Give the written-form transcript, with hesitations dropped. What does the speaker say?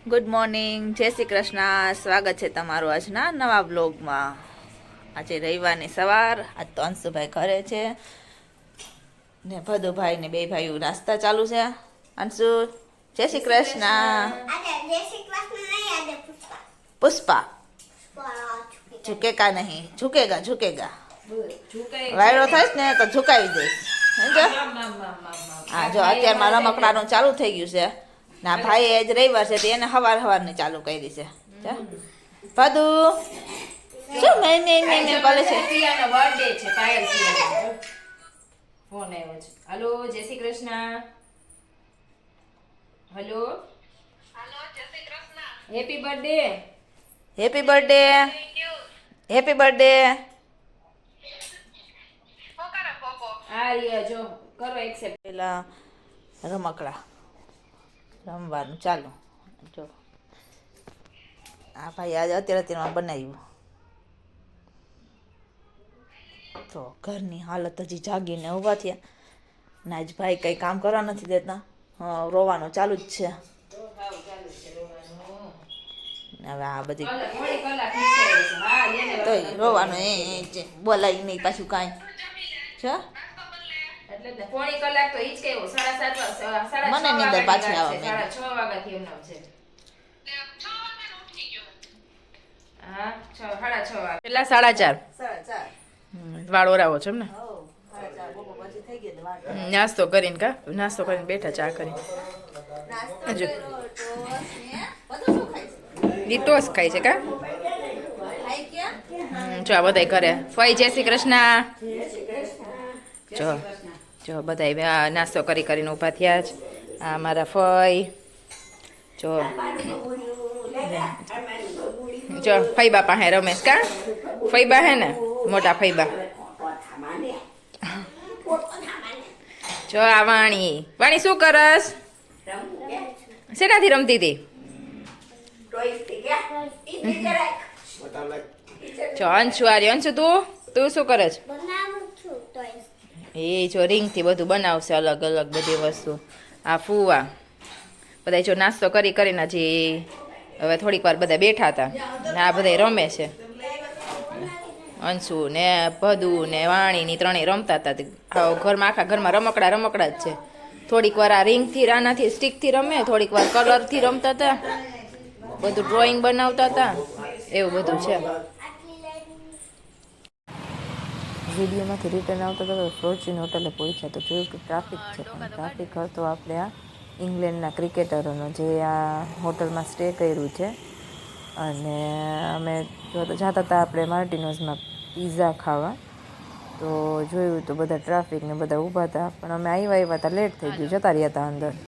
Good morning, જય શ્રી કૃષ્ણ. સ્વાગત છે તમારું આજના નવા બ્લોગમાં. આજે રવિવારની સવાર. આજ તો અંશુભાઈ ઘરે છે ને ભદુભાઈ ને બે ભાઈઓ નાસ્તા ચાલુ છે. અંશુ, જય શ્રી કૃષ્ણ. પુષ્પા ઝુકેગા નહીં, ઝુકેગા ઝુકેગા. વાયડો થાય ને તો ઝુકાવી દઈશ. હા, જો અત્યારમાં રમકડાનું ચાલુ થઈ ગયું છે. ના ભાઈ આજ રવિવાર છે, એને હવારની ચાલુ કરી છે. ભદુ શું મેં કરે છે? બર્થડે છે પાયલ ફોન આવ્યો છે. હેલો, જય શ્રી કૃષ્ણ. હેલો, જય Shri Krishna. Happy birthday. Happy birthday. Happy birthday. આ રહ્યા જો કરો એક્સેપ્ટ. પેલા રમકડા રમવાનું ચાલુ. જો આ ભાઈ આજે અત્યારમાં બનાવ્યું. તો ઘરની હાલત હજી જાગીને ઊભા થયા ને આજ ભાઈ કંઈ કામ કરવા નથી દેતા. રોવાનું ચાલુ જ છે. હવે આ બધી તો રોવાનું એ બોલાય નહીં પાછું કાંઈ છે. એટલે પોણી કલાક તો ઈ જ કેવું 7:30 મને નીંદર પાછી આવે. 6 વાગ્યાથી એમ નામ છે. હા, 6:30 વાગે. પેલા 4:30 વાળ ઓરાવો છો એમ ને? નાસ્તો કરીને બેઠા ચા કરીને. ટોસ ખાય છે કા? જો આ બધા કરે. ફઈ જય શ્રી કૃષ્ણ. જો બધા નાસ્તો કરીને ઊભા થયા જ. આ મારા ફઈ જો ફઈબા પાસે રમેશ કા? ફઈબા હે ને મોટા ફઈબા. જો આ વાણી શું કરસ? શેનાથી રમતી હતી? જો અંશુ અંશુ તું શું કરે છે? એ જો રીંગથી બધું બનાવશે અલગ અલગ બધી વસ્તુ. આ ફૂવા બધા જો નાસ્તો કરીને હજી હવે થોડીક વાર બધા બેઠા હતા ને આ બધા રમે છે. અંશુ ને ભદુ ને વાણી ની ત્રણેય રમતા હતા. આખા ઘરમાં રમકડા જ છે. થોડીક વાર આ રીંગથી આનાથી સ્ટીકથી રમે, થોડીક વાર કલરથી રમતા હતા, બધું ડ્રોઈંગ બનાવતા હતા, એવું બધું છે. વિડીયોમાંથી રિટર્ન આવતા હતા ફોર્ચ્યુન હોટલે પહોંચ્યા તો જોયું કે ટ્રાફિક છે. પણ ટ્રાફિક હતો આપણે આ ઇંગ્લેન્ડના ક્રિકેટરોનો જે આ હોટલમાં સ્ટે કર્યું છે. અને અમે જતા હતા આપણે માર્ટિનોઝમાં પિઝા ખાવા. તો જોયું તો બધા ટ્રાફિક ને બધા ઊભા હતા. પણ અમે આવ્યા હતા લેટ થઈ ગયું, જતા રહ્યા હતા અંદર.